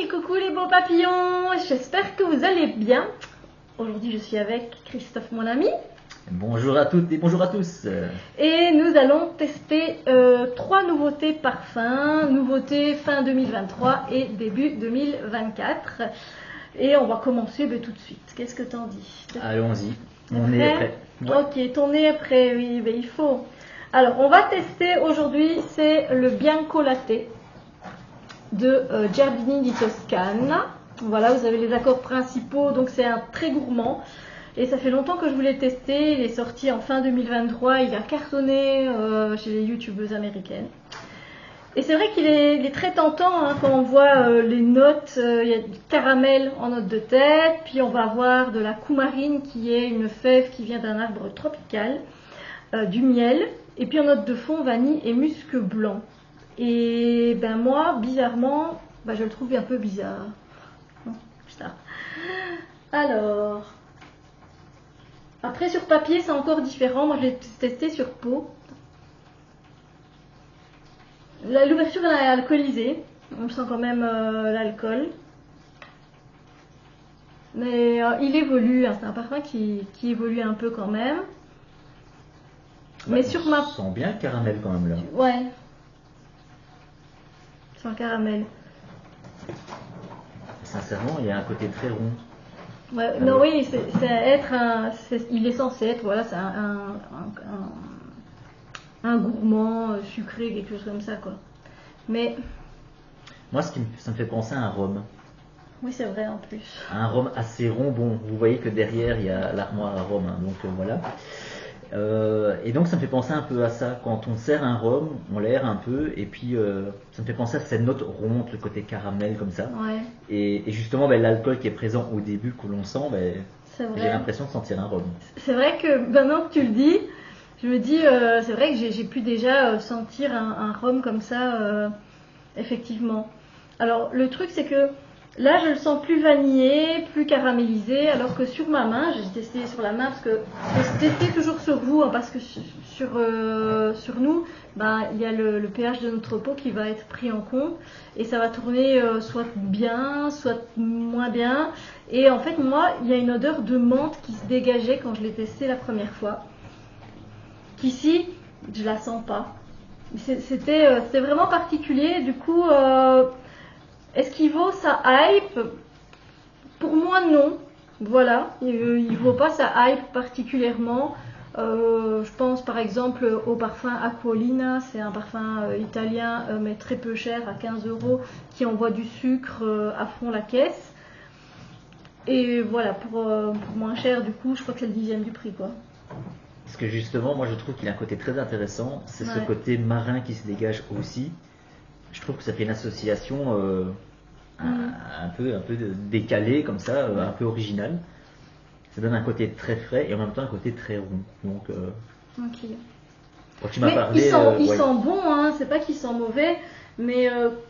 Coucou les beaux papillons, j'espère que vous allez bien. Aujourd'hui je suis avec Christophe mon ami. Bonjour à toutes et bonjour à tous. Et nous allons tester 3 nouveautés parfums, nouveautés fin 2023 et début 2024. Et on va commencer tout de suite. Qu'est-ce que t'en dis? Allons-y, on est prêt. Ouais. Ok, ton nez est prêt, oui, il faut. Alors on va tester aujourd'hui, c'est le Bianco Latte de Giardini di Toscana. Voilà, vous avez les accords principaux, donc c'est un très gourmand. Et ça fait longtemps que je voulais tester, il est sorti en fin 2023, il a cartonné chez les youtubeuses américaines. Et c'est vrai qu'il est très tentant hein, quand on voit les notes, il y a du caramel en note de tête, puis on va avoir de la coumarine qui est une fève qui vient d'un arbre tropical, du miel, et puis en note de fond vanille et musc blanc. Et ben moi, bizarrement, je le trouve un peu bizarre. Ça. Alors, après sur papier c'est encore différent, moi je l'ai testé sur peau. L'ouverture elle est alcoolisée, on sent quand même l'alcool. Mais il évolue, hein, c'est un parfum qui évolue un peu quand même. Mais sur ma... On sent bien le caramel quand même là. Ouais. C'est un caramel. Sincèrement, il y a un côté très rond. Ouais, non, oui, il est censé être, voilà, c'est un gourmand sucré, quelque chose comme ça, quoi. Mais moi, ça me fait penser à un rhum. Oui, c'est vrai en plus. Un rhum assez rond. Bon, vous voyez que derrière il y a l'armoire à rhum, hein, donc voilà. Et donc ça me fait penser un peu à ça. Quand on sert un rhum, on l'aère un peu, et puis ça me fait penser à cette note ronde, le côté caramel comme ça. Ouais. Et justement, l'alcool qui est présent au début, que l'on sent, j'ai l'impression de sentir un rhum. C'est vrai que maintenant que tu le dis, je me dis, c'est vrai que j'ai pu déjà sentir un rhum comme ça, effectivement. Alors le truc c'est que là je le sens plus vanillé, plus caramélisé, alors que sur ma main, j'ai testé sur la main parce que faut tester toujours sur vous, hein, parce que sur nous, il y a le pH de notre peau qui va être pris en compte et ça va tourner soit bien, soit moins bien. Et en fait moi, il y a une odeur de menthe qui se dégageait quand je l'ai testé la première fois. Qu'ici, je la sens pas. C'était vraiment particulier. Du coup, est-ce qu'il vaut sa hype? Pour moi, non. Voilà, il vaut pas sa hype particulièrement. Je pense par exemple au parfum Aquolina, c'est un parfum italien mais très peu cher, à 15 €, qui envoie du sucre à fond la caisse. Et voilà, pour moins cher, du coup, je crois que c'est le 10e du prix, quoi. Parce que justement, moi je trouve qu'il a un côté très intéressant, c'est ce Ouais. côté marin qui se dégage aussi. Je trouve que ça fait une association un peu décalée comme ça, un peu originale. Ça donne un côté très frais et en même temps un côté très rond. Donc, Ok. quand tu m'as Mais parlé, il ouais. sent bon, hein, c'est pas qu'il sent mauvais, mais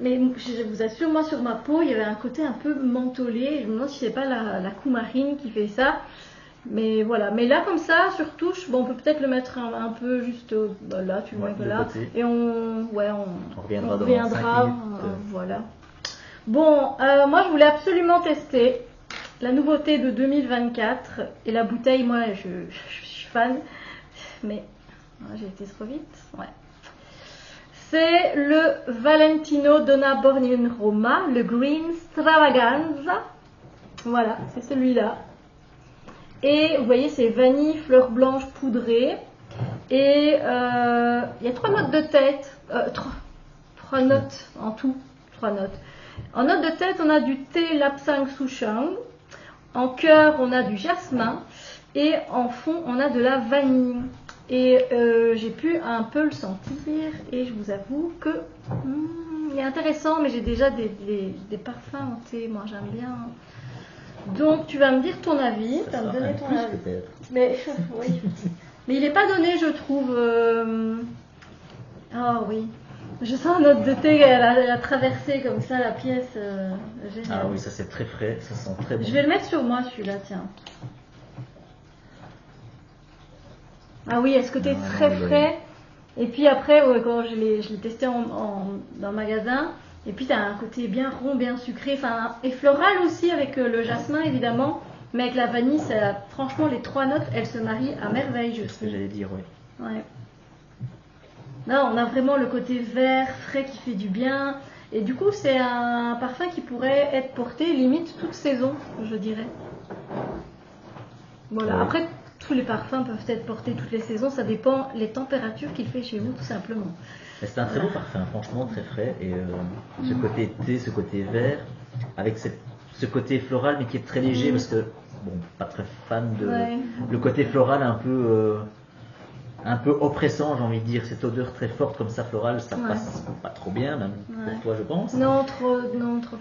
je vous assure, moi sur ma peau, il y avait un côté un peu mentholé. Je me demande si c'est pas la coumarine qui fait ça. Mais voilà, mais là comme ça, sur touche, on peut peut-être le mettre un peu juste là, tu vois, de là, côté. et on reviendra dans 5 minutes. voilà. Bon, moi je voulais absolument tester la nouveauté de 2024 et la bouteille, moi je suis fan, mais j'ai été trop vite, ouais. C'est le Valentino Donna Born in Roma, le Green Stravaganza. Voilà, c'est celui-là. Et vous voyez, c'est vanille, fleur blanche poudrée. Et il y a 3 notes de tête. 3 notes en tout. 3 notes. En note de tête, on a du thé lapsang souchong. En cœur, on a du jasmin. Et en fond, on a de la vanille. Et j'ai pu un peu le sentir. Et je vous avoue que il est intéressant. Mais j'ai déjà des parfums en thé. Moi, j'aime bien. Donc tu vas me dire ton avis, tu vas me donner ton avis. Mais oui. Mais il n'est pas donné, je trouve. Ah oui. Je sens notre de thé, elle a traversé comme ça la pièce. Génial. Ah oui, ça c'est très frais, ça sent très bon. Je vais le mettre sur moi celui-là, tiens. Ah oui, est-ce que tu es très frais? Et puis après, quand je l'ai testé dans le magasin, Et puis tu as un côté bien rond, bien sucré, enfin, et floral aussi avec le jasmin évidemment, mais avec la vanille, franchement les 3 notes, elles se marient à merveille, je C'est ce que trouve. j'allais dire, oui. Ouais. Là, on a vraiment le côté vert, frais qui fait du bien. Et du coup, c'est un parfum qui pourrait être porté limite toute saison, je dirais. Voilà. Ouais. Après, tous les parfums peuvent être portés toutes les saisons. Ça dépend les températures qu'il fait chez vous, tout simplement. Mais c'est un très beau parfum, franchement très frais. Et ce côté thé, ce côté vert, avec ce côté floral, mais qui est très léger, parce que, bon, pas très fan de. Ouais. Le côté floral un peu oppressant, j'ai envie de dire. Cette odeur très forte comme ça, florale, ça Ouais. passe pas trop bien, même Ouais. pour toi, je pense. Non, trop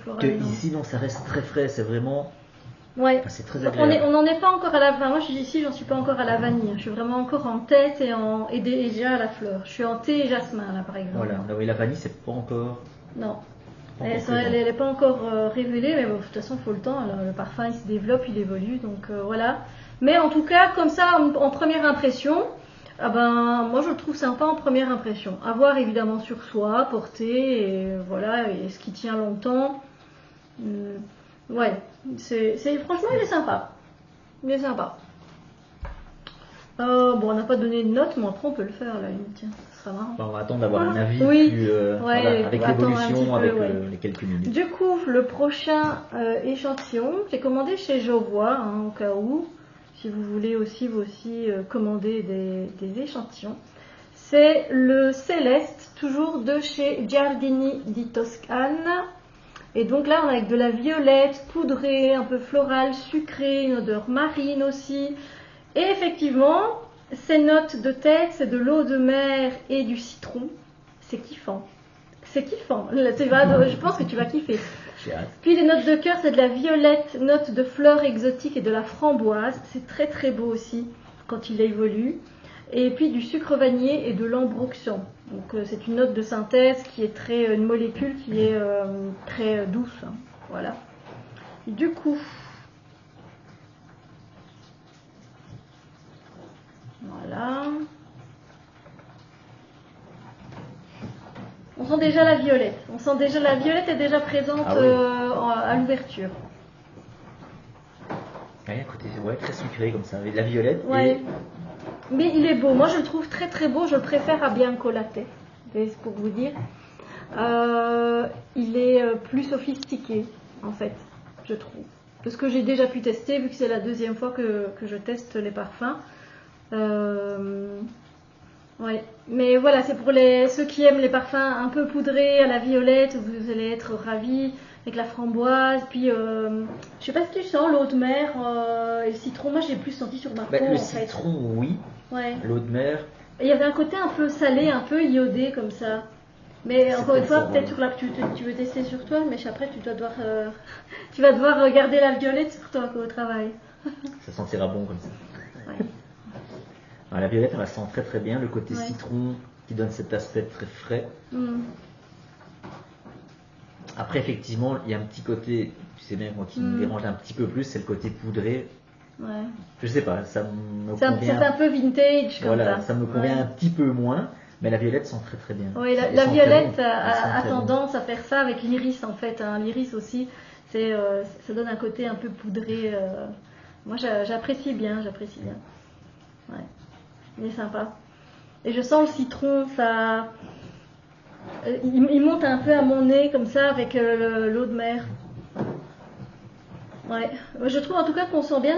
floral. Que non. ici, non, ça reste très frais, c'est vraiment. Ouais. Enfin, c'est très Donc, agréable. on n'en est pas encore à la vanille. Moi, je suis ici, j'en suis pas encore à la vanille. Je suis vraiment encore en tête et déjà à la fleur. Je suis en thé et jasmin, là, par exemple. Voilà, non, oui, la vanille, c'est pas encore. Non. pas Elle encore n'est pas encore révélée, mais bon, de toute façon, il faut le temps. Alors, le parfum, il se développe, il évolue, donc voilà. Mais en tout cas, comme ça, en première impression, ah ben, moi, je le trouve sympa en première impression. À voir évidemment sur soi, porter, et voilà, et ce qui tient longtemps. Ouais, franchement, il est sympa. Il est sympa. Bon, on n'a pas donné de note, mais après, on peut le faire, là, tiens, ce sera marrant. Enfin, on va attendre d'avoir un avis Oui. plus, Ouais, voilà, avec on va attendre un l'évolution, petit peu, avec ouais. les quelques minutes. Du coup, le prochain échantillon, j'ai commandé chez Jovois, hein, au cas où, si vous voulez aussi, vous aussi, commander des échantillons. C'est le Céleste, toujours de chez Giardini di Toscane. Et donc là, on a avec de la violette, poudrée, un peu florale, sucrée, une odeur marine aussi. Et effectivement, ces notes de tête, c'est de l'eau de mer et du citron. C'est kiffant. C'est kiffant. Là, je pense que tu vas kiffer. J'ai hâte. Puis les notes de cœur, c'est de la violette, notes de fleurs exotiques et de la framboise. C'est très très beau aussi quand il évolue. Et puis du sucre vanillé et de l'ambroxan. Donc c'est une note de synthèse qui est une molécule qui est très douce. Hein. Voilà. Du coup, voilà. On sent déjà la violette. La violette est déjà présente Ah oui. à l'ouverture. Ouais, côté, ouais, très sucré comme ça, avec de la violette. Ouais. Et Mais il est beau. Moi, je le trouve très très beau. Je le préfère à Bianco Latte. C'est pour vous dire. Il est plus sophistiqué, en fait, je trouve. De ce que j'ai déjà pu tester, vu que c'est la deuxième fois que je teste les parfums. Ouais. Mais voilà, c'est pour ceux qui aiment les parfums un peu poudrés à la violette, vous allez être ravis avec la framboise. Puis, je sais pas si tu sens l'eau de mer et le citron. Moi, j'ai plus senti sur ma peau. le en citron, oui. fait. Ouais. L'eau de mer. Et il y avait un côté un peu salé, un peu iodé comme ça. Mais C'est encore une peut-être fois, ça, peut-être voilà. tu veux tester sur toi, mais après tu vas devoir regarder la violette sur toi au travail. Ça sentira bon comme ça. Ouais. Alors, la violette, on la sent très très bien. Le côté Ouais. citron qui donne cet aspect très frais. Mm. Après, effectivement, il y a un petit côté, tu sais bien, moi, qui me dérange un petit peu plus, c'est le côté poudré. Ouais. Je sais pas, ça me C'est convient. un peu vintage comme Voilà, ça. ça me convient Ouais. un petit peu moins, mais la violette sent très très bien. Oui, Elles la sont très violette bonnes. Elles sont a très bonnes. tendance à faire ça avec l'iris en fait. Hein. L'iris aussi, ça donne un côté un peu poudré. Moi, j'apprécie bien. Ouais. Il est sympa. Et je sens le citron, ça. Il monte un peu à mon nez comme ça avec l'eau de mer. Ouais. Je trouve en tout cas qu'on sent bien.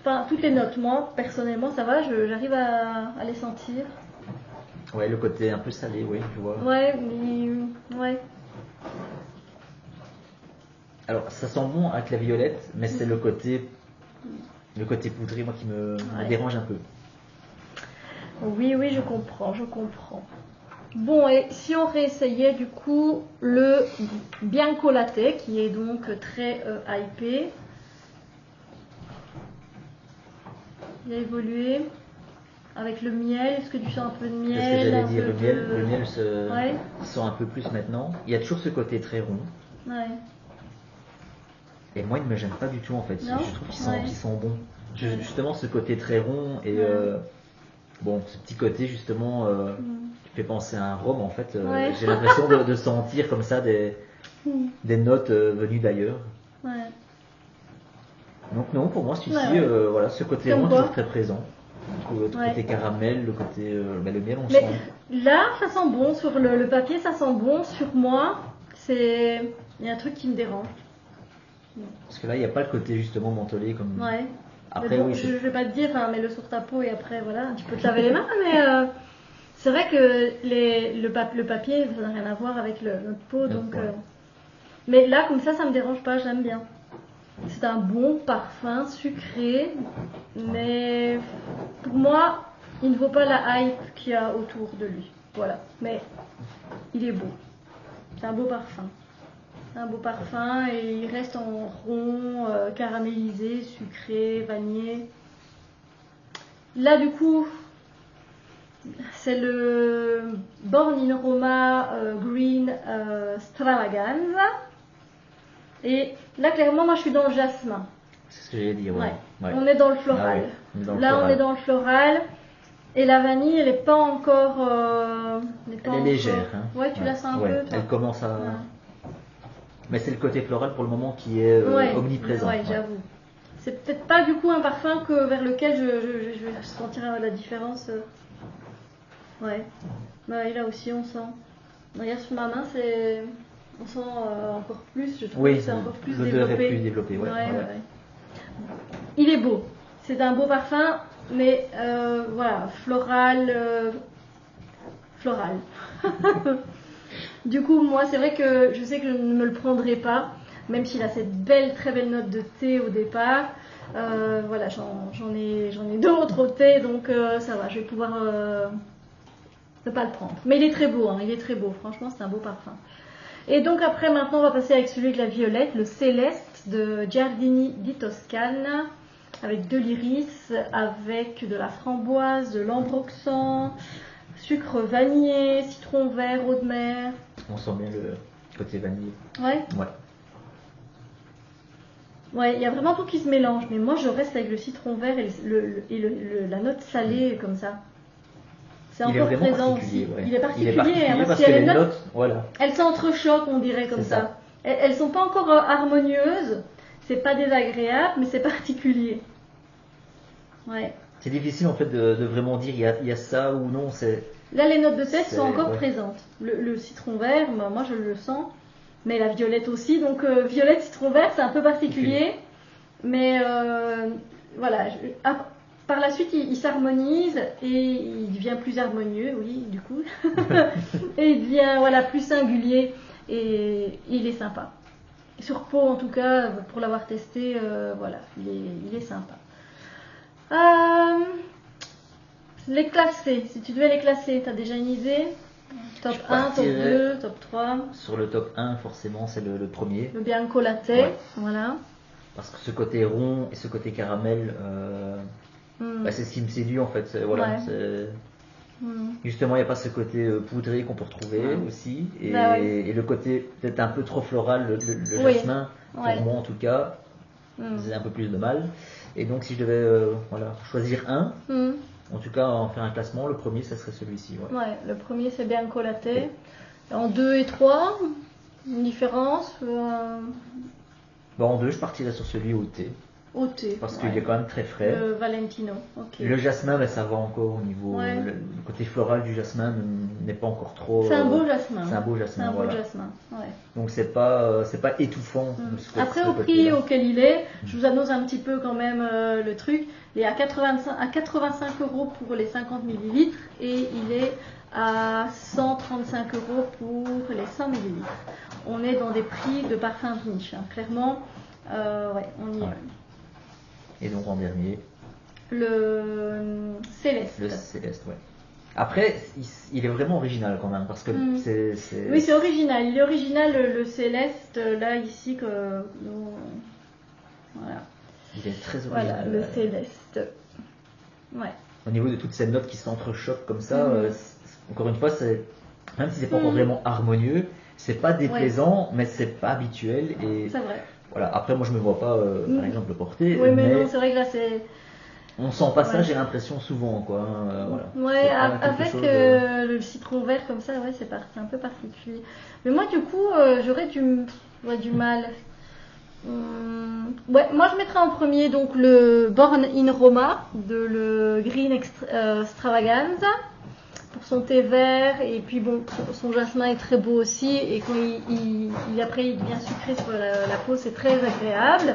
Enfin, toutes les notes. Moi, personnellement, ça va. J'arrive à les sentir. Ouais, le côté un peu salé, oui, tu vois. Ouais, ouais. Alors, ça sent bon avec la violette, mais c'est le côté poudré, moi, qui me dérange un peu. Oui, je comprends. Bon, et si on réessayait du coup le Bianco Latte, qui est donc très hypé. Il a évolué avec le miel. Est-ce que tu sens un peu de miel? C'est ce que j'allais un dire, peu le miel se Ouais. sent un peu plus maintenant. Il y a toujours ce côté très rond. Ouais. Et moi, il ne me gêne pas du tout en fait. Non. Je trouve Ouais. qu'ils sont bons. Justement, ce côté très rond et bon, ce petit côté justement qui fait penser à un rhum en fait. Ouais. J'ai l'impression de sentir comme ça des notes venues d'ailleurs. Ouais. Donc non, pour moi celui-ci, Ouais. voilà, ce côté Comme rond est quoi. toujours très présent. Le Ouais. côté caramel, le côté le miel, on le Mais sent. là, ça sent bon. Sur le papier, ça sent bon. Sur moi, il y a un truc qui me dérange. Parce que là, il n'y a pas le côté justement mentholé comme. Ouais. Après, Mais bon, oui, je vais pas te dire, hein, mets-le sur ta peau et après, voilà, tu peux te laver les mains. Mais c'est vrai que le papier, ça n'a rien à voir avec notre peau. Donc, ouais. mais là, comme ça me dérange pas. J'aime bien. C'est un bon parfum sucré, mais pour moi, il ne vaut pas la hype qu'il y a autour de lui. Voilà. Mais il est beau. C'est un beau parfum. Un beau parfum et il reste en rond, caramélisé, sucré, vanillé. Là, du coup, c'est le Born in Roma Green Stravaganza. Et là, clairement, moi, je suis dans le jasmin. C'est ce que j'allais dire, ouais. Ouais. On est dans le floral. On est dans le Là, floral. on est dans le floral. Et la vanille, elle n'est pas encore. Elle est légère. Hein. Ouais, tu la sens un peu. Toi. Elle commence à. Ouais. Mais c'est le côté floral pour le moment qui est omniprésent. Ouais, j'avoue. C'est peut-être pas du coup un parfum vers lequel je vais sentir la différence. Ouais. Ouais, là aussi, on sent. Regarde sur ma main, on sent encore plus. Je trouve que c'est encore plus développé. L'odeur est plus développée, ouais. Il est beau. C'est un beau parfum, mais voilà, floral. Floral. Du coup, moi, c'est vrai que je sais que je ne me le prendrai pas, même s'il a cette très belle note de thé au départ. Voilà, j'en ai d'autres au thé, donc ça va, je vais pouvoir ne pas le prendre. Mais il est très beau, hein, il est très beau. Franchement, c'est un beau parfum. Et donc après, maintenant, on va passer avec celui de la violette, le Céleste de Giardini di Toscana, avec de l'iris, avec de la framboise, de l'ambroxan, sucre vanillé, citron vert, eau de mer. On sent bien le côté vanille. Ouais. Ouais, il y a vraiment tout qui se mélange, mais moi je reste avec le citron vert et la note salée comme ça. C'est encore présent aussi. Ouais. Il est particulier, hein, parce que les notes, voilà. Elles s'entrechoquent, on dirait comme ça. Elles sont pas encore harmonieuses, c'est pas désagréable, mais c'est particulier. Ouais. C'est difficile en fait de vraiment dire il y a ça ou non. Là, les notes de tête sont encore présentes. Le citron vert, moi je le sens, mais la violette aussi. Donc violette, citron vert, c'est un peu particulier, mais voilà. Par la suite, il s'harmonise et il devient plus harmonieux, oui, du coup. Et il devient plus singulier et il est sympa. Sur peau, en tout cas, pour l'avoir testé, voilà, il est sympa. Les classer, si tu devais les classer, tu as déjà une idée? Top 1, top 2, top 3? Sur le top 1, forcément, c'est le premier. Le Bianco Latte, voilà. Parce que ce côté rond et ce côté caramel, c'est ce qui me séduit en fait. Justement, il n'y a pas ce côté poudré qu'on peut retrouver aussi. Et le côté peut-être un peu trop floral, le jasmin, pour moi en tout cas, c'est un peu plus de mal. Et donc, si je devais choisir un, en tout cas en faire un classement, le premier, ça serait celui-ci. Ouais, le premier, c'est Bianco Latte. En 2 et 3, une différence En 2, je partirais sur celui au thé. Au thé. Parce qu'il est quand même très frais. Le Valentino, ok. Le jasmin, ça va encore au niveau. Le côté floral du jasmin n'est pas encore trop. C'est un beau jasmin. C'est un beau jasmin. C'est un beau jasmin, ouais. Donc c'est pas étouffant. Après, au prix auquel il est, je vous annonce un petit peu quand même le truc. Il est à 85 € pour les 50 ml et il est à 135 € pour les 100 ml. On est dans des prix de parfum de niche, hein. Clairement. On y est. Et donc en dernier, le Céleste. Le Céleste, ouais. Après, il est vraiment original quand même, parce que c'est... Oui, c'est original. Il est original, le Céleste, là, ici, voilà. Il est très original. Voilà, le Céleste. Ouais. Au niveau de toutes ces notes qui s'entrechoquent comme ça, encore une fois, même si c'est pas encore vraiment harmonieux, c'est pas déplaisant, mais c'est pas habituel. Et c'est vrai. Voilà. Après, moi, je me vois pas, par exemple, le porter. Oui, mais non, c'est vrai que là, c'est... On sent pas ça, Ouais. j'ai l'impression souvent quoi. Voilà. Ouais, C'est pas quelque avec chose le citron vert comme ça, ouais, c'est un peu particulier. Mais moi, du coup, j'aurais du mal. Ouais, moi je mettrais en premier donc le Born in Roma de le Green Extravaganza pour son thé vert et puis bon son jasmin est très beau aussi et quand après il devient sucré sur la peau c'est très agréable.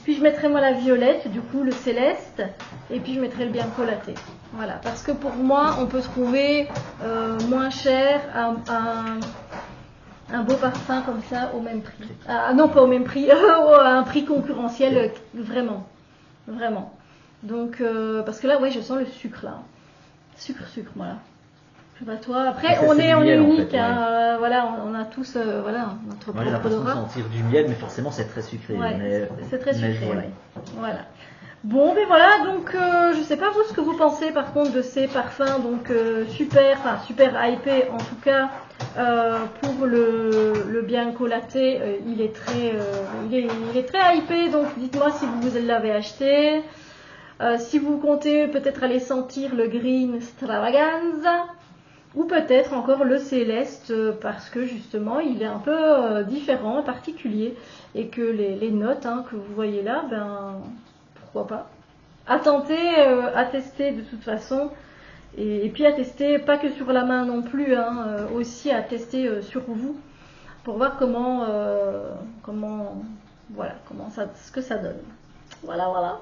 Puis je mettrais moi la violette du coup le céleste et puis je mettrais le bianco latte. Voilà parce que pour moi on peut trouver moins cher un beau parfum comme ça au même prix. Ah non, pas au même prix, à un prix concurrentiel, vraiment. Vraiment. Donc, parce que là, ouais, je sens le sucre là. Sucre, voilà. Je sais pas toi. Après, C'est on du est miel, en unique, fait, ouais. hein, voilà, on a tous voilà, notre Moi j'ai propre l'impression de odorat. sentir du miel, mais forcément c'est très sucré. Ouais, mais, c'est très mais sucré, voilà. ouais. Voilà. Bon, mais voilà, donc je sais pas vous ce que vous pensez par contre de ces parfums, donc super hypé en tout cas pour le Bianco Latte, il est très hypé, donc dites-moi si vous l'avez acheté, si vous comptez peut-être aller sentir le Green Stravaganza. Ou peut-être encore le céleste parce que justement il est un peu différent, particulier et que les notes que vous voyez là, ben pourquoi pas. À tenter, à tester de toute façon et puis à tester pas que sur la main non plus, aussi à tester sur vous pour voir ce que ça donne. Voilà.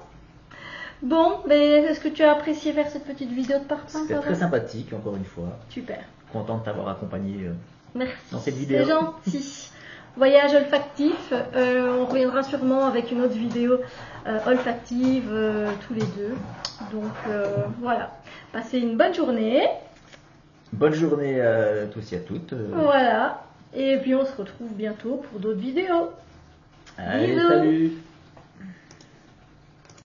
Bon, mais est-ce que tu as apprécié faire cette petite vidéo de parfum? C'était très sympathique, encore une fois. Super. Content de t'avoir accompagné Merci. dans cette vidéo. C'est gentil. Voyage olfactif. On reviendra sûrement avec une autre vidéo olfactive tous les deux. Donc voilà. Passez une bonne journée. Bonne journée à tous et à toutes. Voilà. Et puis on se retrouve bientôt pour d'autres vidéos. Allez, Bisous. salut!